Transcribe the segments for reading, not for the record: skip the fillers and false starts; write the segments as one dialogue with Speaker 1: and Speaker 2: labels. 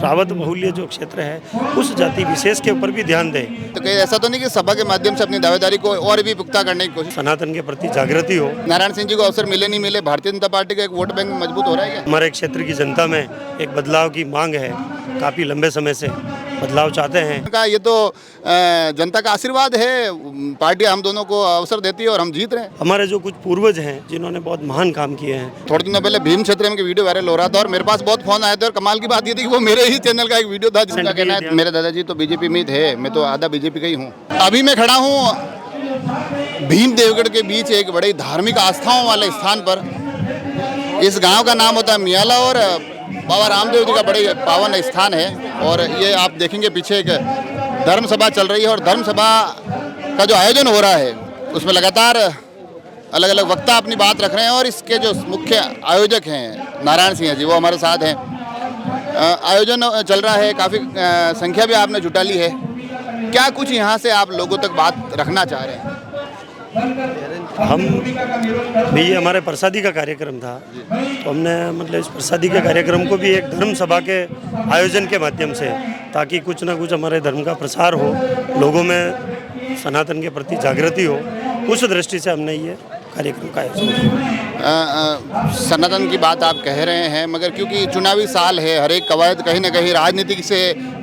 Speaker 1: रावत बहुल्य जो क्षेत्र है उस जाति विशेष के ऊपर भी ध्यान दें।
Speaker 2: तो कहीं ऐसा तो नहीं कि सभा के माध्यम से अपनी दावेदारी को और भी पुख्ता करने की कोशिश?
Speaker 1: सनातन के प्रति जागृति हो।
Speaker 2: नारायण सिंह जी को अवसर मिले नहीं मिले, भारतीय जनता पार्टी का एक वोट बैंक मजबूत हो रहा है क्या?
Speaker 1: हमारे क्षेत्र की जनता में एक बदलाव की मांग है, काफ़ी लंबे समय से बदलाव चाहते हैं।
Speaker 2: का ये तो जनता का आशीर्वाद है, पार्टी हम दोनों को अवसर देती है और हम जीत रहे हैं।
Speaker 1: हमारे जो कुछ पूर्वज हैं जिन्होंने बहुत महान काम किए हैं।
Speaker 2: थोड़े दिनों पहले भीम क्षेत्र में वीडियो वायरल हो रहा था और मेरे पास बहुत फोन आए थे और कमाल की बात ये थी कि वो मेरे ही चैनल का एक वीडियो था जिसका कहना है मेरे दादाजी तो बीजेपी में थे, मैं तो आधा बीजेपी का ही हूँ। अभी मैं खड़ा हूँ भीम देवगढ़ के बीच एक बड़े धार्मिक आस्थाओं वाले स्थान पर। इस गांव का नाम होता है मियाला और बाबा रामदेव जी का बड़े पावन स्थान है। और ये आप देखेंगे पीछे एक धर्म सभा चल रही है और धर्म सभा का जो आयोजन हो रहा है उसमें लगातार अलग अलग वक्ता अपनी बात रख रहे हैं और इसके जो मुख्य आयोजक हैं नारायण सिंह जी वो हमारे साथ हैं। आयोजन चल रहा है, काफ़ी संख्या भी आपने जुटा ली है। क्या कुछ यहाँ से आप लोगों तक बात रखना चाह रहे हैं?
Speaker 1: हम भी ये हमारे प्रसादी का कार्यक्रम था तो हमने मतलब इस प्रसादी के कार्यक्रम को भी एक धर्म सभा के आयोजन के माध्यम से, ताकि कुछ ना कुछ हमारे धर्म का प्रसार हो, लोगों में सनातन के प्रति जागृति हो, उस दृष्टि से हमने ये कार्यक्रम का आयोजन किया।
Speaker 2: सनातन की बात आप कह रहे हैं मगर क्योंकि चुनावी साल है, हर एक कवायद कहीं ना कहीं राजनीतिक से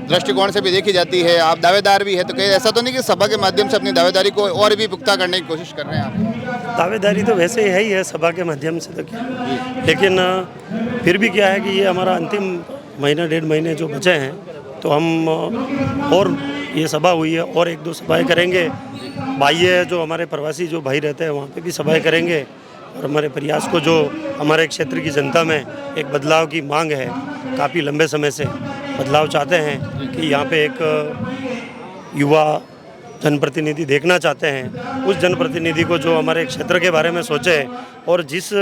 Speaker 2: दृष्टिकोण से भी देखी जाती है, आप दावेदार भी है, तो कहीं ऐसा तो नहीं कि सभा के माध्यम से अपनी दावेदारी को और भी पुख्ता करने की कोशिश कर रहे हैं आप?
Speaker 1: दावेदारी तो वैसे है ही है सभा के माध्यम से, तो क्या, लेकिन फिर भी क्या है कि ये हमारा अंतिम महीना 1.5 महीने जो बचे हैं तो हम और ये सभा हुई है और 1-2 सभाएँ करेंगे। बाह्य जो हमारे प्रवासी जो भाई रहते हैं वहाँ पे भी सभाएँ करेंगे और हमारे प्रयास को जो हमारे क्षेत्र की जनता में एक बदलाव की मांग है, काफ़ी लंबे समय से बदलाव चाहते हैं कि यहाँ पे एक युवा जनप्रतिनिधि देखना चाहते हैं। उस जनप्रतिनिधि को जो हमारे क्षेत्र के बारे में सोचे और जिस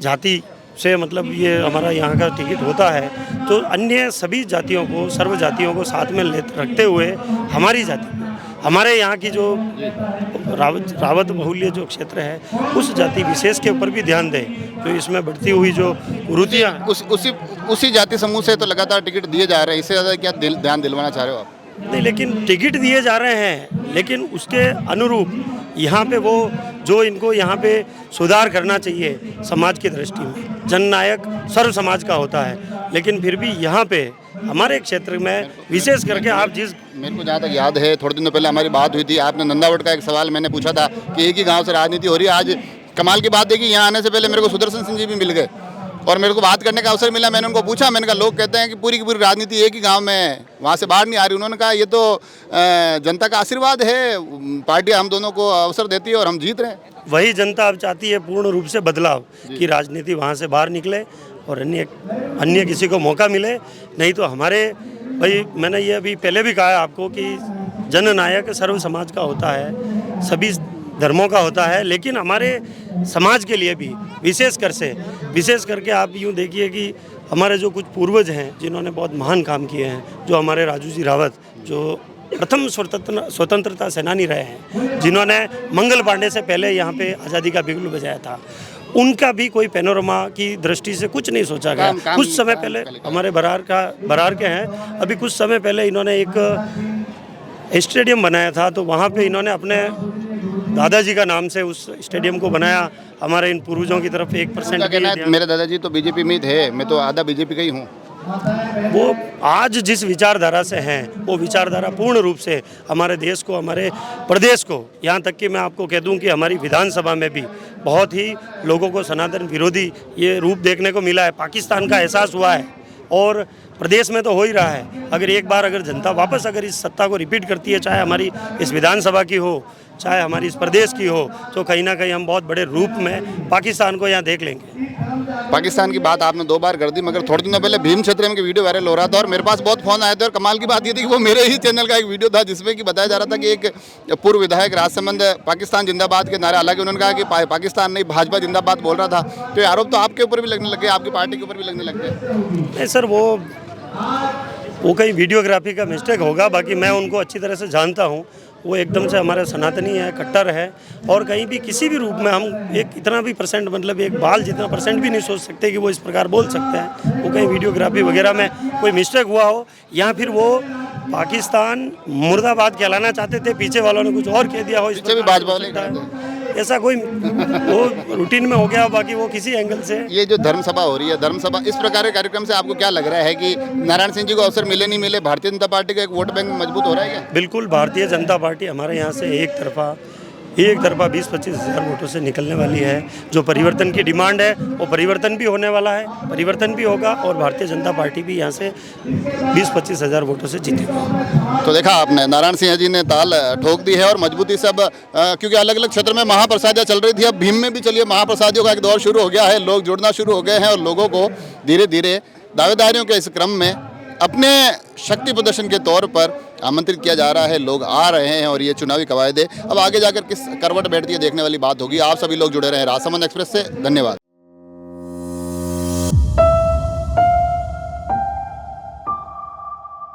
Speaker 1: जाति से मतलब ये हमारा यहाँ का टिकट होता है तो अन्य सभी जातियों को, सर्व जातियों को साथ में रखते हुए हमारी जाति को, हमारे यहाँ की जो रावत बहुल्य जो क्षेत्र है उस जाति विशेष के ऊपर भी ध्यान दें। तो इसमें बढ़ती हुई जो कुरीतियाँ
Speaker 2: उसी जाति समूह से तो लगातार टिकट दिए जा रहे हैं, इससे ज़्यादा क्या ध्यान दिलवाना चाह रहे हो आप?
Speaker 1: नहीं, लेकिन टिकट दिए जा रहे हैं, लेकिन उसके अनुरूप यहाँ पे वो जो इनको यहाँ पे सुधार करना चाहिए समाज की दृष्टि में, जननायक सर्व समाज का होता है, लेकिन फिर भी यहाँ पे हमारे क्षेत्र में विशेष करके आप जिस,
Speaker 2: मेरे को जहाँ तक याद है थोड़े दिनों पहले हमारी बात हुई थी, आपने नंदावट का एक सवाल मैंने पूछा था कि एक ही गाँव से राजनीति हो रही है। आज कमाल की बात है कि यहाँ आने से पहले मेरे को सुदर्शन सिंह जी भी मिल गए और मेरे को बात करने का अवसर मिला। मैंने उनको पूछा, मैंने कहा लोग कहते हैं कि पूरी की पूरी राजनीति एक ही गांव में वहाँ से बाहर नहीं आ रही। उन्होंने कहा ये तो जनता का आशीर्वाद है, पार्टी हम दोनों को अवसर देती है और हम जीत रहे हैं।
Speaker 1: वही जनता अब चाहती है पूर्ण रूप से बदलाव की राजनीति वहाँ से बाहर निकले और अन्य किसी को मौका मिले। नहीं तो हमारे भाई, मैंने ये अभी पहले भी कहा आपको कि जननायक सर्व समाज का होता है, सभी धर्मों का होता है, लेकिन हमारे समाज के लिए भी विशेष करके आप यूँ देखिए कि हमारे जो कुछ पूर्वज हैं जिन्होंने बहुत महान काम किए हैं, जो हमारे राजू जी रावत जो प्रथम स्वतंत्रता सेनानी रहे हैं, जिन्होंने मंगल पांडे से पहले यहाँ पे आज़ादी का बिगुल बजाया था, उनका भी कोई पैनोरमा की दृष्टि से कुछ नहीं सोचा गया। कुछ समय पहले हमारे बरार के हैं, अभी कुछ समय पहले इन्होंने एक स्टेडियम बनाया था, तो वहाँ पे इन्होंने अपने दादाजी का नाम से उस स्टेडियम को बनाया। हमारे इन पूर्वजों की तरफ 1%
Speaker 2: मेरे दादाजी तो बीजेपी में थे, मैं तो आधा बीजेपी का ही हूँ।
Speaker 1: वो आज जिस विचारधारा से हैं वो विचारधारा पूर्ण रूप से हमारे देश को, हमारे प्रदेश को, यहाँ तक कि मैं आपको कह दूं कि हमारी विधानसभा में भी बहुत ही लोगों को सनातन विरोधी ये रूप देखने को मिला है। पाकिस्तान का एहसास हुआ है और प्रदेश में तो हो ही रहा है। अगर जनता वापस अगर इस सत्ता को रिपीट करती है, चाहे हमारी इस विधानसभा की हो, चाहे हमारी इस प्रदेश की हो, तो कहीं ना कहीं हम बहुत बड़े रूप में पाकिस्तान को यहाँ देख लेंगे।
Speaker 2: पाकिस्तान की बात आपने 2 बार कर दी, मगर थोड़े दिनों पहले भीम क्षेत्र में वीडियो वायरल हो रहा था और मेरे पास बहुत फोन आए थे और कमाल की बात ये थी कि वो मेरे ही चैनल का एक वीडियो था जिसमें कि बताया जा रहा था कि एक पूर्व विधायक राजसमंद पाकिस्तान जिंदाबाद के नारे, हालांकि उन्होंने कहा कि पाकिस्तान नहीं भाजपा जिंदाबाद बोल रहा था, तो ये आरोप तो आपके ऊपर भी लगने लगे, आपकी पार्टी के ऊपर भी लगने लग गए।
Speaker 1: नहीं सर, वो कहीं वीडियोग्राफी का मिस्टेक होगा, बाकी मैं उनको अच्छी तरह से जानता हूँ। वो एकदम से हमारे सनातनी है, कट्टर है, और कहीं भी किसी भी रूप में हम एक इतना भी परसेंट, मतलब एक बाल जितना परसेंट भी नहीं सोच सकते कि वो इस प्रकार बोल सकते हैं। वो कहीं वीडियोग्राफी वगैरह में कोई मिस्टेक हुआ हो, या फिर वो पाकिस्तान मुर्दाबाद कहलाना चाहते थे, पीछे वालों ने कुछ और कह दिया हो, इस
Speaker 2: पीछे भी
Speaker 1: प्रकार
Speaker 2: भाजपा
Speaker 1: हो
Speaker 2: वाले
Speaker 1: सकता है। ऐसा कोई वो रूटीन में हो गया, बाकी वो किसी एंगल से।
Speaker 2: ये जो धर्म सभा हो रही है, धर्म सभा, इस प्रकार के कार्यक्रम से आपको क्या लग रहा है कि नारायण सिंह जी को अवसर मिले नहीं मिले, भारतीय जनता पार्टी का एक वोट बैंक मजबूत हो रहा है क्या?
Speaker 1: बिल्कुल, भारतीय जनता पार्टी हमारे यहाँ से एक तरफा 20-25 हज़ार वोटों से निकलने वाली है। जो परिवर्तन की डिमांड है वो परिवर्तन भी होने वाला है, परिवर्तन भी होगा, और भारतीय जनता पार्टी भी यहाँ से 20-25 हज़ार वोटों से जीतेगी।
Speaker 2: तो देखा आपने, नारायण सिंह जी ने ताल ठोक दी है और मजबूती से अब क्योंकि अलग अलग क्षेत्र में महाप्रसादियाँ चल रही थी, अब भीम में भी चलिए महाप्रसादियों का एक दौर शुरू हो गया है, लोग जुड़ना शुरू हो गए हैं और लोगों को धीरे धीरे दावेदारियों के इस क्रम में अपने शक्ति प्रदर्शन के तौर पर आमंत्रित किया जा रहा है। लोग आ रहे हैं और ये चुनावी कवायदे अब आगे जाकर किस करवट बैठती है देखने वाली बात होगी। आप सभी लोग जुड़े रहे राजसमंद एक्सप्रेस से, धन्यवाद।